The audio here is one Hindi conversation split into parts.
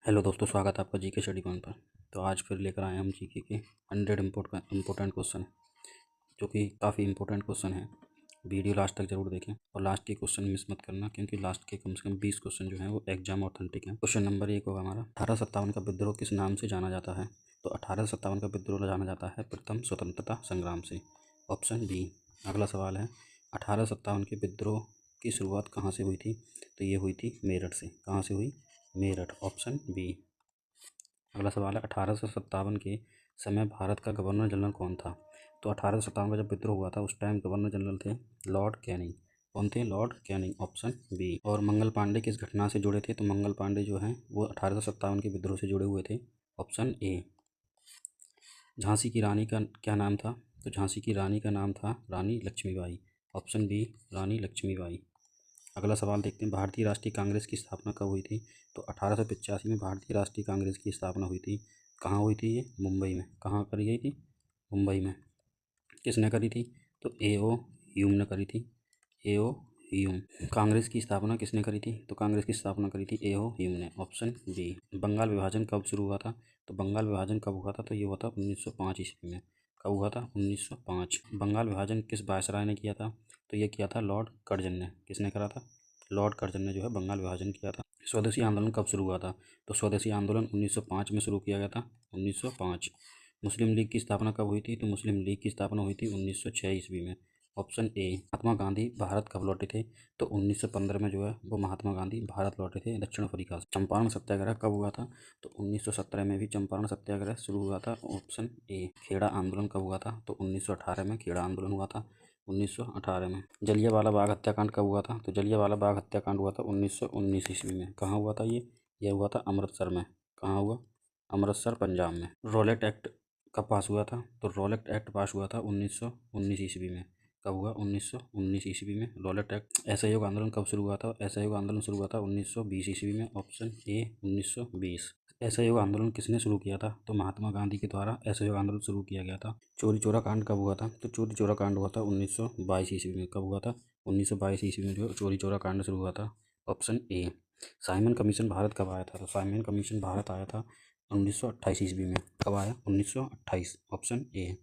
हेलो दोस्तों, स्वागत है आपका जीके स्टडी पॉइंट पर। तो आज फिर लेकर आए हम जीके के 100 इम्पोर्टेंट क्वेश्चन, जो कि काफ़ी इंपॉर्टेंट क्वेश्चन है। वीडियो लास्ट तक जरूर देखें और लास्ट के क्वेश्चन मिस मत करना, क्योंकि लास्ट के कम से कम 20 क्वेश्चन जो हैं वो एग्जाम ऑथेंटिक हैं। क्वेश्चन नंबर 1 होगा हमारा, 1857 का विद्रोह किस नाम से जाना जाता है? तो 1857 का विद्रोह जाना जाता है प्रथम स्वतंत्रता संग्राम से, ऑप्शन बी। अगला सवाल है, 1857 के विद्रोह की शुरुआत कहाँ से हुई थी? तो ये हुई थी मेरठ से। कहाँ से हुई? Meerut, option B. अगला सवाल है, 1857 के समय भारत का गवर्नर जनरल कौन था? तो 1857 का जब विद्रोह हुआ था उस टाइम गवर्नर जनरल थे लॉर्ड कैनिंग। कौन थे? Lord Canning, option B. और मंगल पांडे किस घटना से जुड़े थे? तो मंगल पांडे जो हैं वो 1857 के विद्रोह से जुड़े हुए थे, ऑप्शन ए। झांसी की रानी का क्या नाम था? तो झांसी की रानी का नाम था रानी लक्ष्मीबाई, ऑप्शन बी, रानी लक्ष्मीबाई। अगला सवाल देखते हैं, भारतीय राष्ट्रीय कांग्रेस की स्थापना कब हुई थी? तो 1885 में भारतीय राष्ट्रीय कांग्रेस की स्थापना हुई थी। कहाँ हुई थी ये? मुंबई में। कहाँ करी गई थी? मुंबई में। किसने करी थी? तो ए.ओ. ह्यूम ने करी थी। ए.ओ. ह्यूम। कांग्रेस की स्थापना किसने करी थी? तो कांग्रेस की स्थापना करी थी ए.ओ. ह्यूम ने, ऑप्शन बी। बंगाल विभाजन कब शुरू हुआ था? तो बंगाल विभाजन कब हुआ था? तो ये हुआ था 1905 ईस्वी में। कब हुआ था? 1905। बंगाल विभाजन किस वायसराय ने किया था? तो ये किया था लॉर्ड कर्जन ने। किसने करा था? लॉर्ड कर्जन ने जो है बंगाल विभाजन किया था। स्वदेशी आंदोलन कब शुरू हुआ था? तो स्वदेशी आंदोलन 1905 में शुरू किया गया था, 1905। मुस्लिम लीग की स्थापना कब हुई थी? तो मुस्लिम लीग की स्थापना हुई थी 1906 ईस्वी में, ऑप्शन ए। महात्मा गांधी भारत कब लौटे थे? तो 1915 में जो है वो महात्मा गांधी भारत लौटे थे दक्षिण अफ्रीका से। चंपारण सत्याग्रह कब हुआ था? तो 1917 में भी चंपारण सत्याग्रह शुरू हुआ था, ऑप्शन ए। खेड़ा आंदोलन कब हुआ था? तो 1918 में खेड़ा आंदोलन हुआ था, 1918 में। जलियांवाला बाग हत्याकांड कब हुआ था? तो जलियांवाला बाग हत्याकांड हुआ था 1919 ईस्वी में। कहाँ हुआ था ये हुआ था अमृतसर में। कहाँ हुआ? अमृतसर, पंजाब में। रॉलेट एक्ट कब पास हुआ था? तो रॉलेट एक्ट पास हुआ था 1919 ईस्वी में। कब हुआ? 1919 ईस्वी में रॉलेट एक्ट। असहयोग आंदोलन कब शुरू हुआ था? असहयोग आंदोलन शुरू हुआ था 1920 ईस्वी में, ऑप्शन ए, 1920। असहयोग आंदोलन किसने शुरू किया था? तो महात्मा गांधी के द्वारा असहयोग आंदोलन शुरू किया गया था। चोरी चोरा कांड कब हुआ था? तो चोरी चोरा कांड हुआ था 1922 ईस्वी में। कब हुआ था? 1922 ईस्वी में जो चोरी चोरा कांड शुरू हुआ था, option A. Simon commission Bharat कब आया था? तो साइमन कमीशन भारत आया था 1928 ईस्वी में। कब आया? 1928, ऑप्शन ए।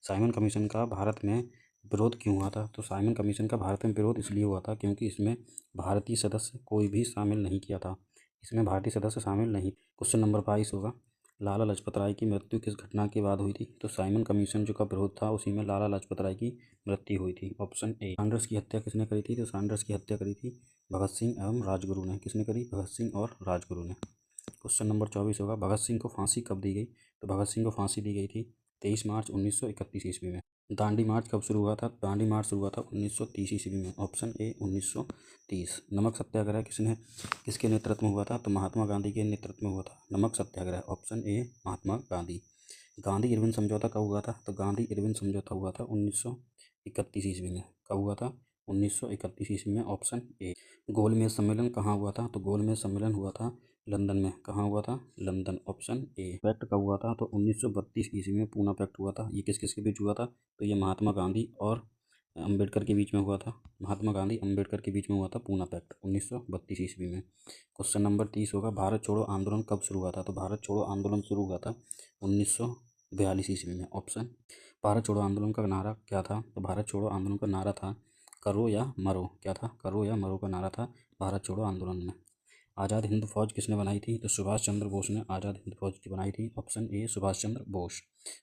साइमन कमीशन का भारत में विरोध क्यों हुआ था? तो साइमन कमीशन का भारत में विरोध इसलिए हुआ था क्योंकि इसमें भारतीय सदस्य कोई भी शामिल नहीं किया था। इसमें भारतीय सदस्य शामिल नहीं। क्वेश्चन नंबर 22 होगा, लाला लाजपत राय की मृत्यु किस घटना के बाद हुई थी? तो साइमन कमीशन जो का विरोध था उसी में लाला लाजपत राय की मृत्यु हुई थी, ऑप्शन ए। सैंडर्स की हत्या किसने करी थी? तो सैंडर्स की हत्या करी थी भगत सिंह एवं राजगुरु ने। किसने करी? भगत सिंह और राजगुरु ने। क्वेश्चन नंबर 24 होगा, भगत सिंह को फांसी कब दी गई? तो भगत सिंह को फांसी दी गई थी 23 मार्च 1931 ईस्वी में। दांडी मार्च कब शुरू हुआ था? दांडी मार्च शुरू हुआ था 1930 ईस्वी में, ऑप्शन ए, 1930। नमक सत्याग्रह किसके नेतृत्व में हुआ था? तो महात्मा गांधी के नेतृत्व में हुआ था नमक सत्याग्रह, option A, Mahatma Gandhi. Gandhi Irwin समझौता कब हुआ था? तो गांधी इरविन समझौता हुआ था 1931 ईस्वी में। कब हुआ था? 1931 ईस्वी में, ऑप्शन ए। गोलमेज सम्मेलन कहाँ हुआ था? तो गोलमेज सम्मेलन हुआ था लंदन में। कहाँ हुआ था? London, option A. पैक्ट कब हुआ था? तो 1932 ईस्वी में पूना पैक्ट हुआ था। ये किस किस के बीच हुआ था? तो ये महात्मा गांधी और अम्बेडकर के बीच में हुआ था। महात्मा गांधी अम्बेडकर के बीच में हुआ था पूना पैक्ट 1932 ईस्वी में। क्वेश्चन नंबर 30 होगा, भारत छोड़ो आंदोलन कब शुरू हुआ था? तो भारत छोड़ो आंदोलन शुरू हुआ था 1942 ईस्वी में, ऑप्शन। भारत छोड़ो आंदोलन का नारा क्या था? तो भारत छोड़ो आंदोलन का नारा था करो या मरो। क्या था? करो या मरो का नारा था भारत छोड़ो आंदोलन में। आज़ाद हिंद फौज किसने बनाई थी? तो सुभाष चंद्र बोस ने आज़ाद हिंद फौज की बनाई थी, ऑप्शन ए, सुभाष चंद्र बोस।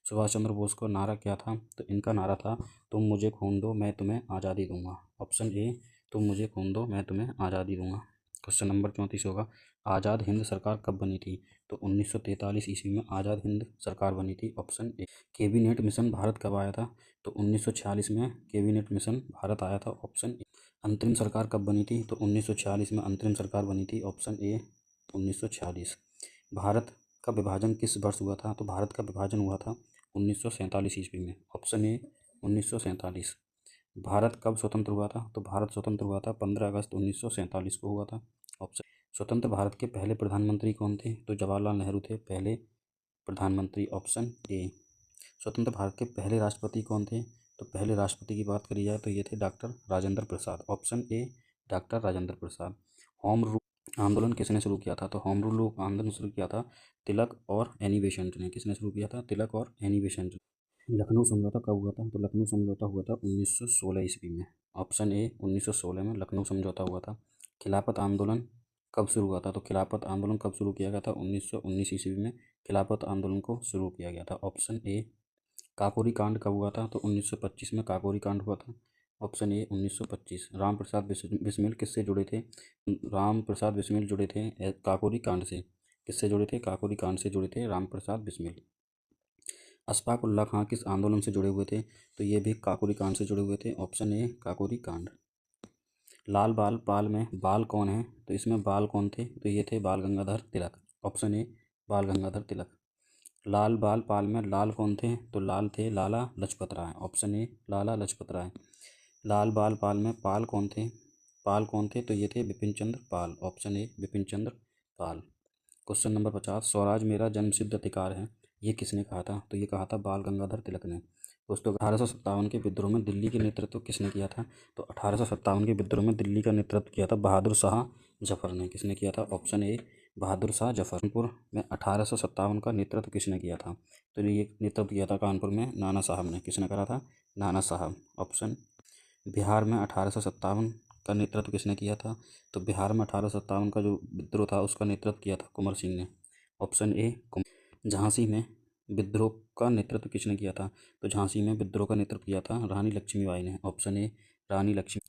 सुभाष चंद्र बोस का नारा क्या था? तो इनका नारा था तुम मुझे खून दो मैं तुम्हें आज़ादी दूंगा, ऑप्शन ए, तुम मुझे खून दो मैं तुम्हें आज़ादी दूंगा। क्वेश्चन नंबर 34 होगा, आज़ाद हिंद सरकार कब बनी थी? तो 1943 ईस्वी में आज़ाद हिंद सरकार बनी थी, option A. Cabinet mission Bharat कब आया था? तो 1946 में कैबिनेट मिशन भारत आया था, ऑप्शन ए। अंतरिम सरकार कब बनी थी? तो 1946 में अंतरिम सरकार बनी थी, ऑप्शन ए, 1946। भारत का विभाजन किस वर्ष हुआ था? तो भारत का विभाजन हुआ था 1947 ईस्वी में, ऑप्शन ए, 1947। भारत कब स्वतंत्र हुआ था? तो भारत स्वतंत्र हुआ था 15 अगस्त 1947 को हुआ था, ऑप्शन। स्वतंत्र भारत के पहले प्रधानमंत्री कौन थे? तो जवाहरलाल नेहरू थे पहले प्रधानमंत्री, ऑप्शन ए। स्वतंत्र भारत के पहले राष्ट्रपति कौन थे? तो पहले राष्ट्रपति की बात करी जाए तो ये थे doctor Rajendra Prasad, option A, doctor Rajendra Prasad. Home rule आंदोलन किसने शुरू किया था? तो होम रूल आंदोलन शुरू किया था तिलक और एनी बेसेंट ने। किसने शुरू किया था? तिलक और एनी बेसेंट। लखनऊ समझौता कब हुआ था? तो लखनऊ समझौता हुआ था 1916 ईस्वी में। ऑप्शन ए 1916 में लखनऊ समझौता हुआ था। खिलाफत आंदोलन कब शुरू हुआ था? तो खिलाफत आंदोलन कब शुरू किया गया था? 1919 ईस्वी में खिलाफत आंदोलन को शुरू किया गया था। Option A. काकोरी कांड कब हुआ था? तो 1925 में काकोरी कांड हुआ था। Option A 1925। राम प्रसाद बिस्मिल किससे जुड़े थे? राम प्रसाद बिस्मिल जुड़े थे काकोरी कांड से। किससे जुड़े थे? काकोरी कांड से जुड़े थे राम प्रसाद बिस्मिल। अशफाक उल्लाह खां किस आंदोलन से जुड़े हुए थे? तो ये भी काकोरी कांड से जुड़े हुए थे। ऑप्शन ए काकोरी कांड। लाल बाल पाल में बाल कौन है? तो इसमें बाल कौन थे? तो ये थे बाल गंगाधर तिलक। ऑप्शन ए बाल गंगाधर तिलक। लाल बाल पाल में लाल कौन थे? तो लाल थे लाला लजपत राय। Option A Lala Lajpat Rai. लाल बाल पाल में पाल कौन थे? पाल कौन थे? तो ये थे Bipin Chandra Pal. Option A Bipin Chandra Pal. Question number 50। स्वराज मेरा जन्मसिद्ध अधिकार है, ये किसने कहा था? तो ये कहा था बाल गंगाधर तिलक ने। दोस्तों 1857 के विद्रोह में दिल्ली के नेतृत्व किसने किया था? तो 1857 के विद्रोह में दिल्ली का नेतृत्व किया था बहादुर शाह जफर ने। किसने किया था? Option A Bahadur Shah Zafar. कानपुर में 1857 का नेतृत्व किसने किया था? तो ये नेतृत्व किया था कानपुर में नाना साहब ने। किसने करा था? नाना साहब। ऑप्शन। बिहार में 1857 का नेतृत्व किसने किया था? तो बिहार में 1857 का जो विद्रोह था उसका नेतृत्व किया था कुंवर सिंह ने। ऑप्शन ए। झांसी में विद्रोह का नेतृत्व किसने किया था? तो झांसी में विद्रोह का नेतृत्व किया था रानी लक्ष्मीबाई ने। ऑप्शन ए रानी लक्ष्मी।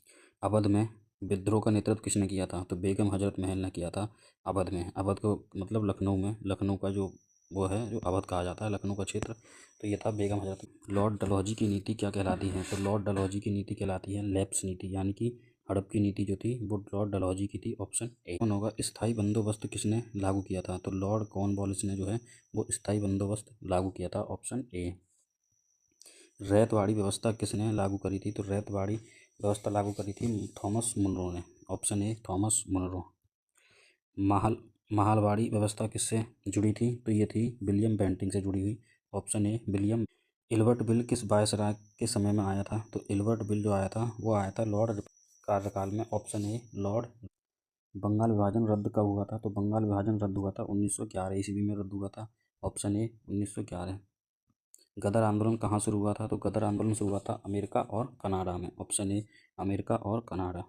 अवध में विद्रोह का नेतृत्व किसने किया था? तो बेगम हजरत महल ने किया था अवध में। अवध को मतलब लखनऊ में, लखनऊ का जो वो है जो अवध कहा जाता है लखनऊ का क्षेत्र, तो ये था बेगम हजरत। लॉर्ड डलहौजी की नीति क्या कहलाती है? तो लॉर्ड डलहौजी की नीति कहलाती है लैप्स नीति, यानी कि हड़प की नीति जो थी वो लॉर्ड डलहौजी की थी। Option A. कौन होगा? स्थायी बंदोबस्त किसने लागू किया था? तो लॉर्ड कॉर्नवालिस ने जो है वो स्थायी बंदोबस्त लागू किया था। Option A. रैयतवाड़ी व्यवस्था किसने लागू करी थी? तो रैयतवाड़ी व्यवस्था लागू करी थी थॉमस मुनरो ने। Option A Thomas Munro. महालवाड़ी व्यवस्था किससे जुड़ी थी? तो ये थी विलियम बेंटिंग से जुड़ी हुई। Option A William. Ilbert bill किस वायसराय के समय में आया था? तो इल्बर्ट बिल जो आया था वो आया था लॉर्ड कार्यकाल में। ऑप्शन ए लॉर्ड। बंगाल विभाजन रद्द कब हुआ था? तो बंगाल विभाजन रद्द हुआ था 1911 ईस्वी में रद्द हुआ था। Option A 1911। गदर आंदोलन कहाँ शुरू हुआ था? तो गदर आंदोलन शुरू हुआ था अमेरिका और कनाडा में। ऑप्शन ए अमेरिका और कनाडा।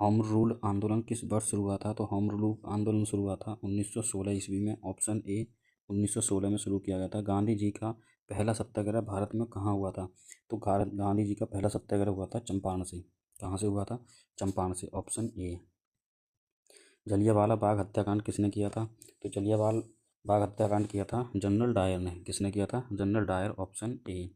होम रूल आंदोलन किस वर्ष शुरू हुआ था? तो होम रूल आंदोलन शुरू हुआ था 1916 ईस्वी में। ऑप्शन ए 1916 में शुरू किया गया था। गांधी जी का पहला सत्याग्रह भारत में कहाँ हुआ था? तो गांधी जी का पहला सत्याग्रह हुआ था चंपारण से। कहाँ से हुआ था? चंपारण से। Option A. जलियांवाला बाग हत्याकांड किसने किया था? तो जलियांवाला बाग हत्याकांड किया था जनरल डायर ने। किसने किया था? General Dyer. Option A.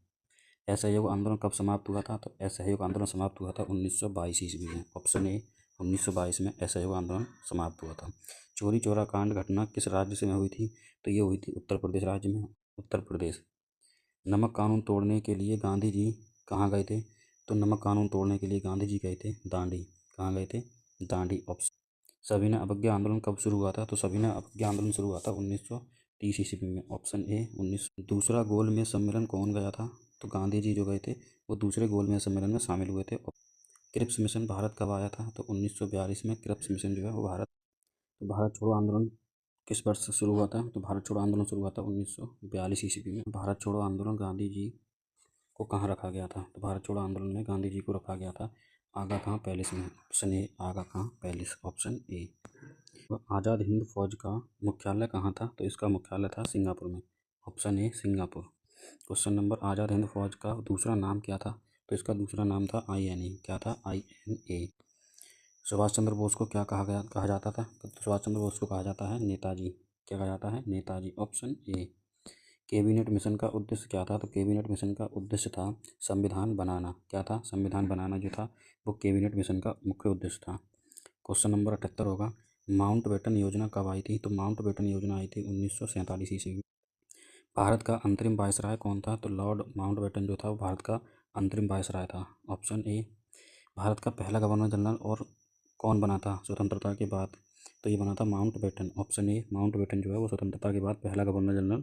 असहयोग आंदोलन कब समाप्त हुआ था? तो असहयोग आंदोलन समाप्त हुआ था 1922 ईस्वी में। ऑप्शन ए 1922 में असहयोग आंदोलन समाप्त हुआ था। चोरी चौरा कांड घटना किस राज्य से में हुई थी? तो ये हुई थी उत्तर प्रदेश राज्य में। उत्तर प्रदेश। नमक कानून तोड़ने के लिए गांधी जी कहाँ गए थे? तो नमक कानून तोड़ने के लिए गांधी जी गए थे दांडी। कहाँ गए थे? दांडी। ऑप्शन। सविनय अवज्ञा आंदोलन कब शुरू हुआ था? तो सविनय अवज्ञा आंदोलन शुरू हुआ था 1930 ईस्वी में। ऑप्शन ए 19। दूसरा गोल मेज सम्मेलन कौन गया था? तो गांधी जी जो गए थे वो दूसरे गोल मेज सम्मेलन में शामिल हुए थे। क्रिप्स मिशन भारत कब आया था? तो 1942 में क्रिप्स मिशन जो है वो भारत। तो भारत छोड़ो आंदोलन किस वर्ष से शुरू हुआ था? तो भारत छोड़ो आंदोलन शुरू हुआ था 1942 ईस्वी में। भारत छोड़ो आंदोलन गांधी जी को कहाँ रखा गया था? तो भारत छोड़ो आंदोलन में गांधी जी को रखा गया था आगा खां पैलेस में। Option A Aga Khan Palace. Option A. Azad Hind Fauj का मुख्यालय कहाँ था? तो इसका मुख्यालय था सिंगापुर में। Option A Singapore. Question number. Azad Hind Fauj का दूसरा नाम क्या था? तो इसका दूसरा नाम था INA। क्या था? INA। सुभाष चंद्र बोस को क्या कहा जाता था? तो सुभाष चंद्र बोस को कहा जाता है नेताजी। क्या कहा जाता है? Netaji. Option A. Cabinet mission का उद्देश्य क्या था? तो कैबिनेट मिशन का उद्देश्य था संविधान बनाना। क्या था? संविधान बनाना जो था वो कैबिनेट मिशन का मुख्य उद्देश्य था। क्वेश्चन नंबर 78 होगा। माउंटबेटन योजना कब आई थी? तो माउंटबेटन योजना आई थी 1947 ईस्वी में। भारत का अंतरिम वायसराय कौन था? तो लॉर्ड माउंटबेटन जो था वो भारत का अंतरिम वायसराय था। Option A. भारत का पहला गवर्नर जनरल और कौन बना था स्वतंत्रता के बाद? तो ये बना था माउंटबेटन। ऑप्शन ए माउंटबेटन जो है वो स्वतंत्रता के बाद पहला गवर्नर जनरल।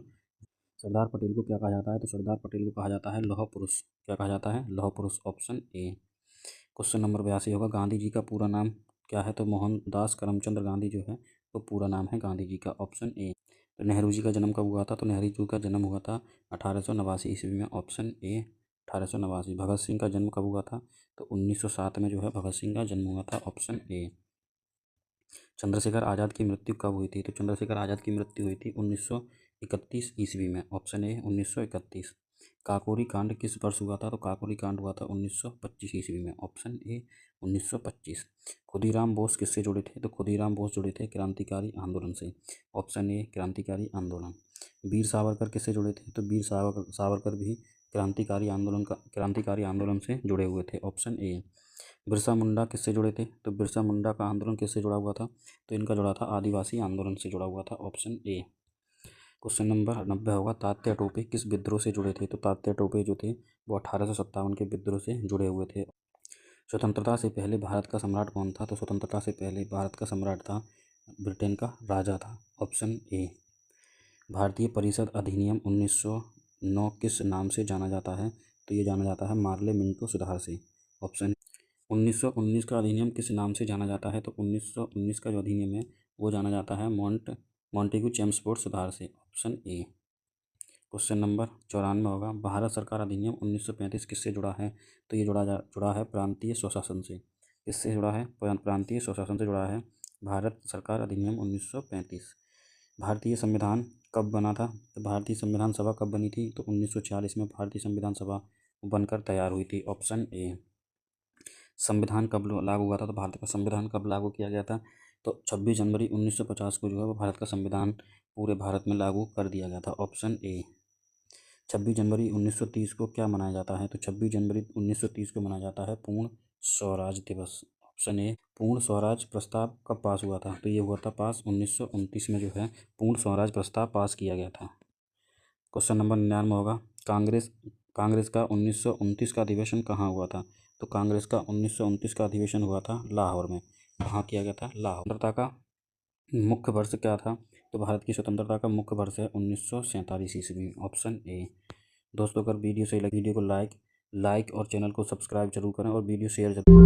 सरदार पटेल को क्या कहा जाता है? तो सरदार पटेल को कहा जाता है लौह पुरुष। क्या कहा जाता है? लौह पुरुष। Option A. क्वेश्चन नंबर 82 होगा। गांधी जी का पूरा नाम क्या है, तो मोहनदास करमचंद गांधी जो है वो पूरा नाम है गांधी जी का, ऑप्शन ए। तो नेहरू जी का जन्म कब हुआ था, तो नेहरू जी का जन्म हुआ था 1889 ईस्वी में, ऑप्शन ए 1889। भगत सिंह का जन्म कब हुआ था, तो 1907 में जो है भगत सिंह का जन्म हुआ था, ऑप्शन ए। चंद्रशेखर आज़ाद की मृत्यु कब हुई थी, तो चंद्रशेखर आज़ाद की मृत्यु हुई थी 1931 ईस्वी में, ऑप्शन ए 1931। काकोरी कांड किस वर्ष हुआ था, तो काकोरी कांड हुआ था 1925 ईस्वी में, ऑप्शन ए 1925। खुदीराम बोस किससे जुड़े थे, तो खुदीराम बोस जुड़े थे क्रांतिकारी आंदोलन से, ऑप्शन ए क्रांतिकारी आंदोलन। वीर सावरकर किससे जुड़े थे, तो वीर सावरकर भी क्रांतिकारी आंदोलन से जुड़े हुए थे, ऑप्शन ए। बिरसा मुंडा किससे जुड़े थे, तो बिरसा मुंडा का आंदोलन किससे जुड़ा हुआ था, तो इनका जुड़ा था आदिवासी आंदोलन से जुड़ा हुआ था, ऑप्शन ए। क्वेश्चन नंबर 90 होगा, तात्या टोपे किस विद्रोह से जुड़े थे, तो तात्या टोपे जो थे वो 1857 के विद्रोह से जुड़े हुए थे। स्वतंत्रता से पहले भारत का सम्राट कौन था, तो स्वतंत्रता से पहले भारत का सम्राट था ब्रिटेन का राजा था, ऑप्शन ए। भारतीय परिषद अधिनियम 1909 किस नाम से जाना जाता है, तो ये जाना जाता है मार्ले मिंटो सुधार से, ऑप्शन। 1919 का अधिनियम किस नाम से जाना जाता है, तो 1919 का जो अधिनियम है वो जाना जाता है मॉन्टेगू चेम्सफोर्ड सुधार से, ऑप्शन ए। क्वेश्चन नंबर 94 होगा, भारत सरकार अधिनियम 1935 किससे जुड़ा है, तो ये जुड़ा है प्रांतीय स्वशासन से। किससे जुड़ा है, प्रांतीय स्वशासन से जुड़ा है भारत सरकार अधिनियम 1935। भारतीय संविधान कब बना था, तो भारतीय संविधान सभा कब बनी थी, तो 1940 में भारतीय संविधान सभा बनकर तैयार हुई थी, ऑप्शन ए। संविधान कब लागू हुआ था, तो भारत का संविधान कब लागू किया गया था, तो 26 जनवरी 1950 को जो है वो भारत का संविधान पूरे भारत में लागू कर दिया गया था, ऑप्शन ए। 26 जनवरी 1930 को क्या मनाया जाता है, तो 26 जनवरी 1930 को मनाया जाता है पूर्ण स्वराज दिवस, ऑप्शन ए। पूर्ण स्वराज प्रस्ताव कब पास हुआ था, तो ये हुआ था पास 1929 में जो है पूर्ण स्वराज प्रस्ताव पास किया गया था। क्वेश्चन नंबर 99 होगा, कांग्रेस का 1929 का अधिवेशन कहाँ हुआ था, तो कांग्रेस का 1929 का अधिवेशन हुआ था लाहौर में। कहाँ किया गया था, लाहौर। स्वतंत्रता का मुख्य वर्ष क्या था, तो भारत की स्वतंत्रता का मुख्य वर्ष है 1947 ईस्वी, ऑप्शन ए। दोस्तों अगर वीडियो सही लगे वीडियो को लाइक और चैनल को सब्सक्राइब जरूर करें और वीडियो शेयर जरूर।